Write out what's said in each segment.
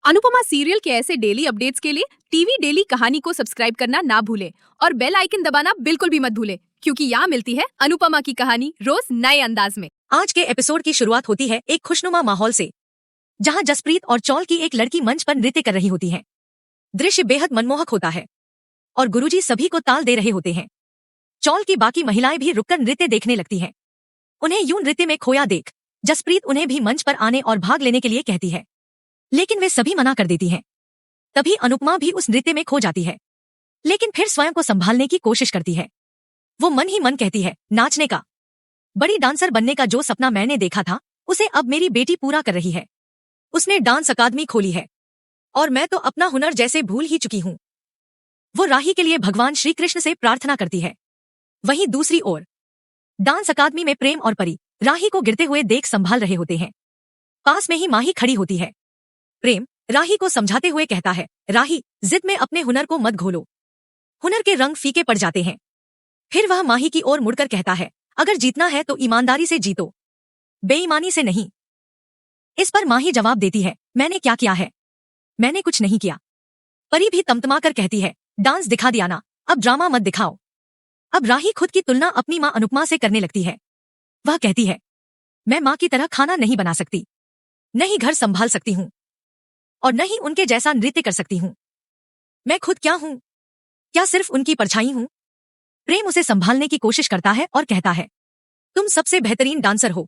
Anupama serial के ऐसे daily updates के लिए टीवी डेली कहानी को सब्सक्राइब करना ना भूलें और बेल आइकन दबाना बिल्कुल भी मत भूलें, क्योंकि यहाँ मिलती है अनुपमा की कहानी रोज नए अंदाज में। आज के एपिसोड की शुरुआत होती है एक खुशनुमा माहौल से, जहाँ जसप्रीत और चौल की एक लड़की मंच पर नृत्य कर रही होती है। दृश्य बेहद मनमोहक होता है और गुरुजी सभी को ताल दे रहे होते हैं। चौल की बाकी महिलाएं भी रुककर नृत्य देखने लगती हैं। उन्हें यूं नृत्य में खोया देख जसप्रीत उन्हें भी मंच पर आने और भाग लेने के लिए कहती है, लेकिन वे सभी मना कर देती हैं। तभी अनुपमा भी उस नृत्य में खो जाती है, लेकिन फिर स्वयं को संभालने की कोशिश करती है। वो मन ही मन कहती है, नाचने का, बड़ी डांसर बनने का जो सपना मैंने देखा था उसे अब मेरी बेटी पूरा कर रही है। उसने डांस अकादमी खोली है और मैं तो अपना हुनर जैसे भूल ही चुकी हूँ। वो राही के लिए भगवान श्री कृष्ण से प्रार्थना करती है। वहीं दूसरी ओर डांस अकादमी में प्रेम और परी राही को गिरते हुए देख संभाल रहे होते हैं। पास में ही माही खड़ी होती है। प्रेम राही को समझाते हुए कहता है, राही, जिद में अपने हुनर को मत घोलो, हुनर के रंग फीके पड़ जाते हैं। फिर वह माही की ओर मुड़कर कहता है, अगर जीतना है तो ईमानदारी से जीतो, बेईमानी से नहीं। इस पर माही जवाब देती है, मैंने क्या किया है, मैंने कुछ नहीं किया। परी भी तमतमा कर कहती है, डांस दिखा दिया ना, अब ड्रामा मत दिखाओ। अब राही खुद की तुलना अपनी माँ अनुपमा से करने लगती है। वह कहती है, मैं माँ की तरह खाना नहीं बना सकती, नहीं घर संभाल सकती हूँ और न ही उनके जैसा नृत्य कर सकती हूँ। मैं खुद क्या हूँ, क्या सिर्फ उनकी परछाई हूँ। प्रेम उसे संभालने की कोशिश करता है और कहता है, तुम सबसे बेहतरीन डांसर हो,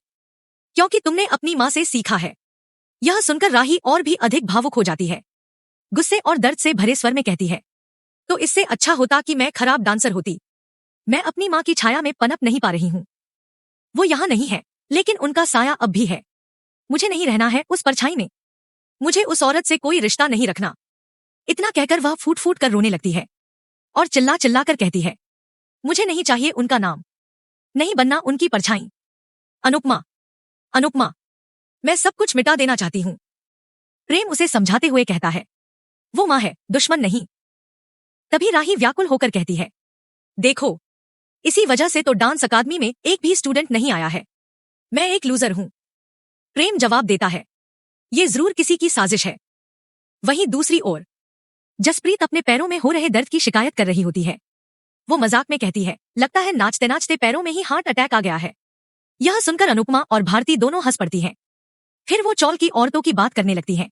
क्योंकि तुमने अपनी माँ से सीखा है। यह सुनकर राही और भी अधिक भावुक हो जाती है। गुस्से और दर्द से भरे स्वर में कहती है, तो इससे अच्छा होता कि मैं खराब डांसर होती। मैं अपनी माँ की छाया में पनप नहीं पा रही हूँ। वो यहाँ नहीं है, लेकिन उनका साया अब भी है। मुझे नहीं रहना है उस परछाई में, मुझे उस औरत से कोई रिश्ता नहीं रखना। इतना कहकर वह फूट फूट कर रोने लगती है और चिल्ला चिल्ला कर कहती है, मुझे नहीं चाहिए उनका नाम, नहीं बनना उनकी परछाई। अनुपमा, अनुपमा, मैं सब कुछ मिटा देना चाहती हूँ। प्रेम उसे समझाते हुए कहता है, वो माँ है, दुश्मन नहीं। तभी राही व्याकुल होकर कहती है, देखो, इसी वजह से तो डांस अकादमी में एक भी स्टूडेंट नहीं आया है। मैं एक लूजर हूँ। प्रेम जवाब देता है, ये जरूर किसी की साजिश है। वहीं दूसरी ओर जसप्रीत अपने पैरों में हो रहे दर्द की शिकायत कर रही होती है। वो मजाक में कहती है, लगता है नाचते नाचते पैरों में ही हार्ट अटैक आ गया है। यह सुनकर अनुपमा और भारती दोनों हंस पड़ती हैं। फिर वो चौल की औरतों की बात करने लगती हैं।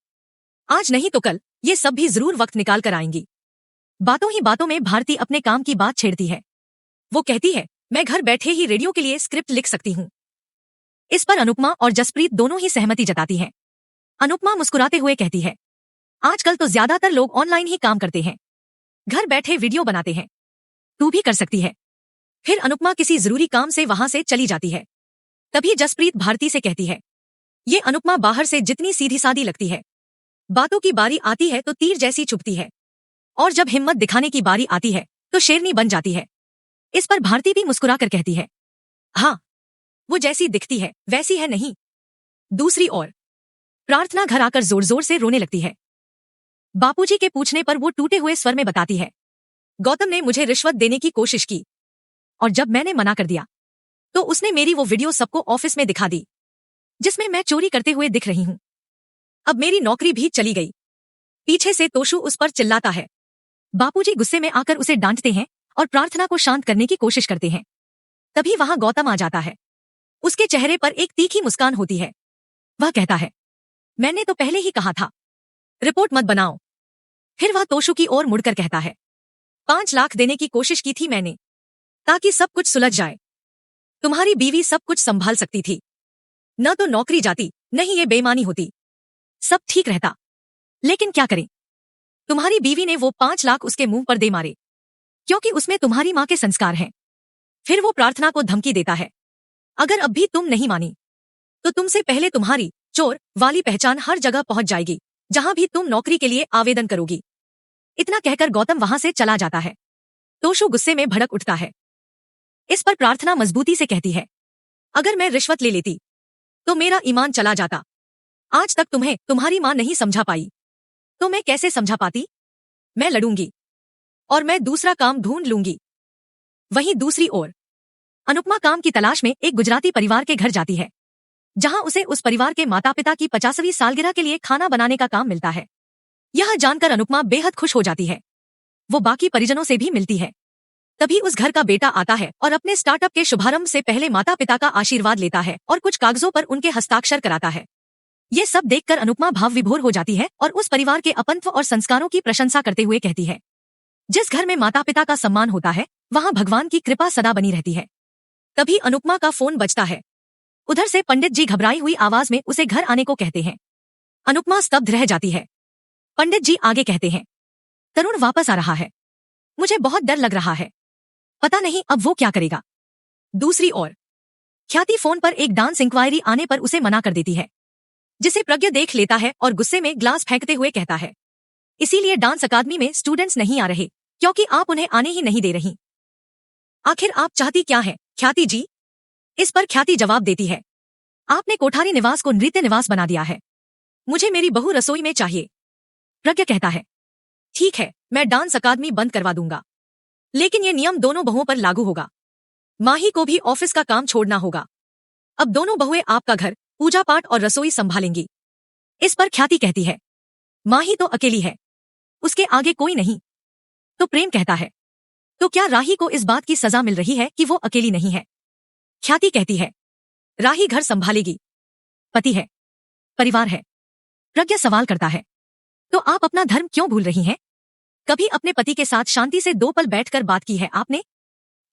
आज नहीं तो कल ये सब भी जरूर वक्त निकाल कर आएंगी। बातों ही बातों में भारती अपने काम की बात छेड़ती है। वो कहती है, मैं घर बैठे ही रेडियो के लिए स्क्रिप्ट लिख सकती हूँ। इस पर अनुपमा और जसप्रीत दोनों ही सहमति जताती हैं। अनुपमा मुस्कुराते हुए कहती है, आजकल तो ज्यादातर लोग ऑनलाइन ही काम करते हैं, घर बैठे वीडियो बनाते हैं, तू भी कर सकती है। फिर अनुपमा किसी जरूरी काम से वहां से चली जाती है। तभी जसप्रीत भारती से कहती है, ये अनुपमा बाहर से जितनी सीधी सादी लगती है, बातों की बारी आती है तो तीर जैसी चुभती है, और जब हिम्मत दिखाने की बारी आती है तो शेरनी बन जाती है। इस पर भारती भी मुस्कुरा कर कहती है, हाँ, वो जैसी दिखती है वैसी है नहीं। दूसरी ओर प्रार्थना घर आकर जोर जोर से रोने लगती है। बापूजी के पूछने पर वो टूटे हुए स्वर में बताती है, गौतम ने मुझे रिश्वत देने की कोशिश की और जब मैंने मना कर दिया तो उसने मेरी वो वीडियो सबको ऑफिस में दिखा दी, जिसमें मैं चोरी करते हुए दिख रही हूँ। अब मेरी नौकरी भी चली गई। पीछे से तोशु उस पर चिल्लाता है। बापूजी गुस्से में आकर उसे डांटते हैं और प्रार्थना को शांत करने की कोशिश करते हैं। तभी वहां गौतम आ जाता है। उसके चेहरे पर एक तीखी मुस्कान होती है। वह कहता है, मैंने तो पहले ही कहा था, रिपोर्ट मत बनाओ। फिर वह तोशु की ओर मुड़कर कहता है, 5 लाख देने की कोशिश की थी मैंने, ताकि सब कुछ सुलझ जाए। तुम्हारी बीवी सब कुछ संभाल सकती थी, न तो नौकरी जाती, न ही ये बेईमानी होती, सब ठीक रहता। लेकिन क्या करें, तुम्हारी बीवी ने वो 5 लाख उसके मुंह पर दे मारे, क्योंकि उसमें तुम्हारी माँ के संस्कार हैं। फिर वो प्रार्थना को धमकी देता है, अगर अब भी तुम नहीं मानी तो तुमसे पहले तुम्हारी चोर वाली पहचान हर जगह पहुंच जाएगी, जहां भी तुम नौकरी के लिए आवेदन करोगी। इतना कहकर गौतम वहां से चला जाता है। तोशु गुस्से में भड़क उठता है। इस पर प्रार्थना मजबूती से कहती है, अगर मैं रिश्वत ले लेती तो मेरा ईमान चला जाता। आज तक तुम्हें तुम्हारी माँ नहीं समझा पाई, तो मैं कैसे समझा पाती। मैं लड़ूंगी और मैं दूसरा काम ढूंढ लूंगी। वहीं दूसरी ओर अनुपमा काम की तलाश में एक गुजराती परिवार के घर जाती है, जहां उसे उस परिवार के माता पिता की 50वीं सालगिरह के लिए खाना बनाने का काम मिलता है। यह जानकर अनुपमा बेहद खुश हो जाती है। वो बाकी परिजनों से भी मिलती है। तभी उस घर का बेटा आता है और अपने स्टार्टअप के शुभारंभ से पहले माता पिता का आशीर्वाद लेता है और कुछ कागजों पर उनके हस्ताक्षर कराता है। ये सब देखकर अनुपमा भाव विभोर हो जाती है और उस परिवार के अपनत्व और संस्कारों की प्रशंसा करते हुए कहती है, जिस घर में माता पिता का सम्मान होता है वहाँ भगवान की कृपा सदा बनी रहती है। तभी अनुपमा का फोन बजता है। उधर से पंडित जी घबराई हुई आवाज में उसे घर आने को कहते हैं। अनुपमा स्तब्ध रह जाती है। पंडित जी आगे कहते हैं, तरुण वापस आ रहा है। मुझे बहुत डर लग रहा है। पता नहीं अब वो क्या करेगा। दूसरी ओर ख्याति फोन पर एक डांस इंक्वायरी आने पर उसे मना कर देती है, जिसे प्रज्ञा देख लेता है और गुस्से में ग्लास फेंकते हुए कहता है, इसीलिए डांस अकादमी में स्टूडेंट्स नहीं आ रहे क्योंकि आप उन्हें आने ही नहीं दे रही। आखिर आप चाहती क्या है ख्याति जी? इस पर ख्याति जवाब देती है, आपने कोठारी निवास को नृत्य निवास बना दिया है। मुझे मेरी बहू रसोई में चाहिए। प्रज्ञा कहता है, ठीक है, मैं डांस अकादमी बंद करवा दूंगा, लेकिन ये नियम दोनों बहुओं पर लागू होगा। माही को भी ऑफिस का काम छोड़ना होगा। अब दोनों बहुएं आपका घर, पूजा पाठ और रसोई संभालेंगी। इस पर ख्याति कहती है, माही तो अकेली है, उसके आगे कोई नहीं। तो प्रेम कहता है, तो क्या राही को इस बात की सजा मिल रही है कि वो अकेली नहीं है? ख्याति कहती है, राही घर संभालेगी, पति है, परिवार है। प्रज्ञा सवाल करता है, तो आप अपना धर्म क्यों भूल रही हैं? कभी अपने पति के साथ शांति से 2 पल बैठकर बात की है आपने?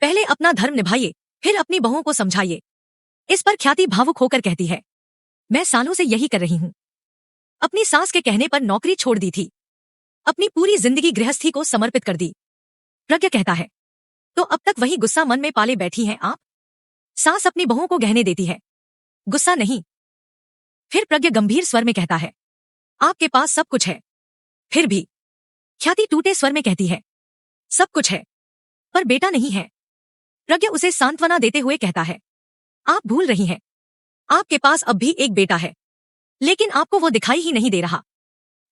पहले अपना धर्म निभाइए, फिर अपनी बहुओं को समझाइए। इस पर ख्याति भावुक होकर कहती है, मैं सालों से यही कर रही हूँ। अपनी सास के कहने पर नौकरी छोड़ दी थी, अपनी पूरी जिंदगी गृहस्थी को समर्पित कर दी। प्रज्ञा कहता है, तो अब तक वही गुस्सा मन में पाले बैठी हैं आप? सास अपनी बहुओं को गहने देती है, गुस्सा नहीं। फिर प्रज्ञा गंभीर स्वर में कहता है, आपके पास सब कुछ है, फिर भी। ख्याति टूटे स्वर में कहती है, सब कुछ है पर बेटा नहीं है। प्रज्ञा उसे सांत्वना देते हुए कहता है, आप भूल रही हैं, आपके पास अब भी एक बेटा है, लेकिन आपको वो दिखाई ही नहीं दे रहा।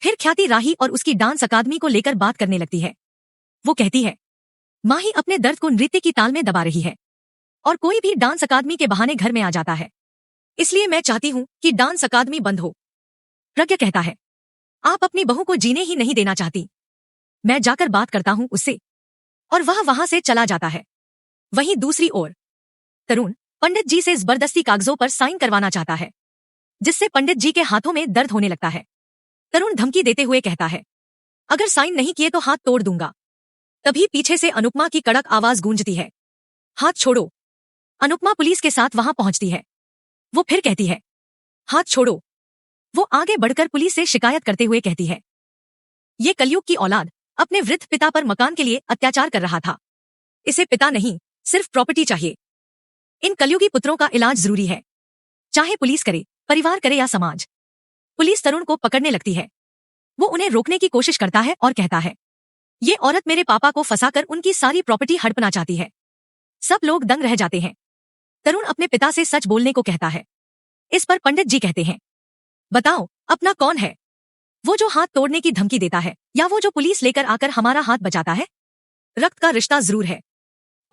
फिर ख्याति राही और उसकी डांस अकादमी को लेकर बात करने लगती है। वो कहती है, माही अपने दर्द को नृत्य की ताल में दबा रही है और कोई भी डांस अकादमी के बहाने घर में आ जाता है, इसलिए मैं चाहती हूँ कि डांस अकादमी बंद हो। प्रज्ञा कहता है, आप अपनी बहू को जीने ही नहीं देना चाहती। मैं जाकर बात करता हूँ उससे। और वह वहां से चला जाता है। वहीं दूसरी ओर तरुण पंडित जी से जबरदस्ती कागजों पर साइन करवाना चाहता है, जिससे पंडित जी के हाथों में दर्द होने लगता है। तरुण धमकी देते हुए कहता है, अगर साइन नहीं किए तो हाथ तोड़ दूंगा। तभी पीछे से अनुपमा की कड़क आवाज गूंजती है, हाथ छोड़ो। अनुपमा पुलिस के साथ वहां पहुंचती है। वो फिर कहती है, हाथ छोड़ो। वो आगे बढ़कर पुलिस से शिकायत करते हुए कहती है, ये कलयुग की औलाद अपने वृद्ध पिता पर मकान के लिए अत्याचार कर रहा था। इसे पिता नहीं, सिर्फ प्रॉपर्टी चाहिए। इन कलयुगी पुत्रों का इलाज जरूरी है, चाहे पुलिस करे, परिवार करे या समाज। पुलिस तरुण को पकड़ने लगती है। वो उन्हें रोकने की कोशिश करता है और कहता है, ये औरत मेरे पापा को फंसाकर उनकी सारी प्रॉपर्टी हड़पना चाहती है। सब लोग दंग रह जाते हैं। तरुण अपने पिता से सच बोलने को कहता है। इस पर पंडित जी कहते हैं, बताओ अपना कौन है? वो जो हाथ तोड़ने की धमकी देता है या वो जो पुलिस लेकर आकर हमारा हाथ बचाता है? रक्त का रिश्ता जरूर है,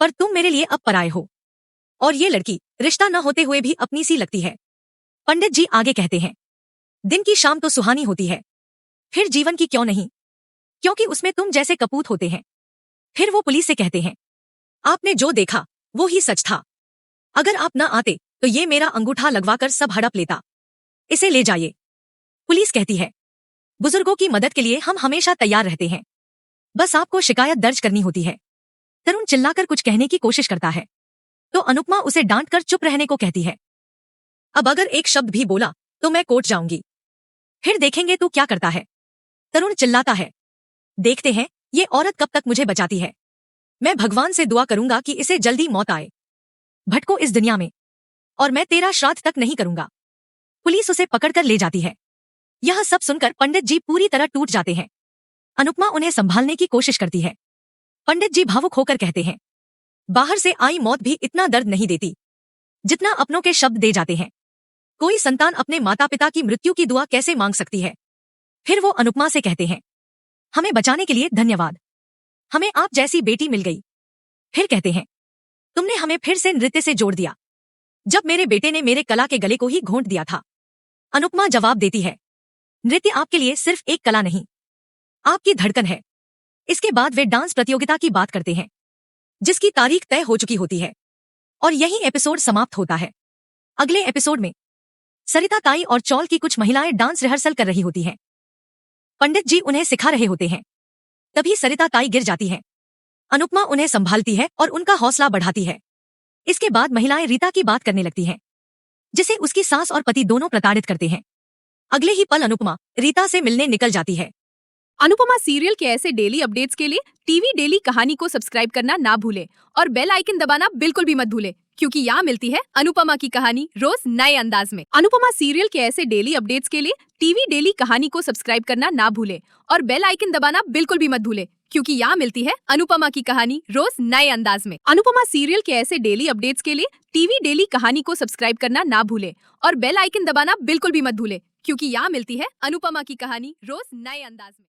पर तुम मेरे लिए अब पराये हो। और ये लड़की रिश्ता न होते हुए भी अपनी सी लगती है। पंडित जी आगे कहते हैं, दिन की शाम तो सुहानी होती है, फिर जीवन की क्यों नहीं, क्योंकि उसमें तुम जैसे कपूत होते हैं। फिर वो पुलिस से कहते हैं, आपने जो देखा वो ही सच था। अगर आप न आते तो ये मेरा अंगूठा लगवाकर सब हड़प लेता। इसे ले जाइए। पुलिस कहती है, बुजुर्गों की मदद के लिए हम हमेशा तैयार रहते हैं, बस आपको शिकायत दर्ज करनी होती है। तरुण चिल्लाकर कुछ कहने की कोशिश करता है, तो अनुपमा उसे डांटकर चुप रहने को कहती है। अब अगर एक शब्द भी बोला तो मैं कोर्ट जाऊंगी, फिर देखेंगे तू क्या करता है। तरुण चिल्लाता है, देखते हैं ये औरत कब तक मुझे बचाती है। मैं भगवान से दुआ करूंगा कि इसे जल्दी मौत आए, भटको इस दुनिया में, और मैं तेरा श्राद्ध तक नहीं करूंगा। पुलिस उसे पकड़कर ले जाती है। यह सब सुनकर पंडित जी पूरी तरह टूट जाते हैं। अनुपमा उन्हें संभालने की कोशिश करती है। पंडित जी भावुक होकर कहते हैं, बाहर से आई मौत भी इतना दर्द नहीं देती जितना अपनों के शब्द दे जाते हैं। कोई संतान अपने माता पिता की मृत्यु की दुआ कैसे मांग सकती है। फिर वो अनुपमा से कहते हैं, हमें बचाने के लिए धन्यवाद, हमें आप जैसी बेटी मिल गई। फिर कहते हैं, तुमने हमें फिर से नृत्य से जोड़ दिया, जब मेरे बेटे ने मेरे कला के गले को ही घोंट दिया था। अनुपमा जवाब देती है, नृत्य आपके लिए सिर्फ एक कला नहीं, आपकी धड़कन है। इसके बाद वे डांस प्रतियोगिता की बात करते हैं, जिसकी तारीख तय हो चुकी होती है, और यही एपिसोड समाप्त होता है। अगले एपिसोड में सरिता ताई और चौल की कुछ महिलाएं डांस रिहर्सल कर रही होती हैं। पंडित जी उन्हें सिखा रहे होते हैं। तभी सरिता ताई गिर जाती है। अनुपमा उन्हें संभालती है और उनका हौसला बढ़ाती है। इसके बाद महिलाएं रीता की बात करने लगती हैं, जिसे उसकी सास और पति दोनों प्रताड़ित करते हैं। अगले ही पल अनुपमा रीता से मिलने निकल जाती है। अनुपमा सीरियल के ऐसे डेली अपडेट्स के लिए टीवी डेली कहानी को सब्सक्राइब करना ना भूलें और बेल आइकन दबाना बिल्कुल भी मत भूलें, क्योंकि यहाँ मिलती है अनुपमा की कहानी रोज नए अंदाज में। अनुपमा सीरियल के ऐसे डेली अपडेट्स के लिए टीवी डेली कहानी को सब्सक्राइब करना ना भूलें और बेल आइकन दबाना बिल्कुल भी मत भूलें, क्योंकि यहाँ मिलती है अनुपमा की कहानी रोज नए अंदाज में। अनुपमा सीरियल के ऐसे डेली अपडेट्स के लिए टीवी डेली कहानी को सब्सक्राइब करना ना भूलें और बेल आइकन दबाना बिल्कुल भी मत भूलें, क्योंकि यहाँ मिलती है अनुपमा की कहानी रोज नए अंदाज में।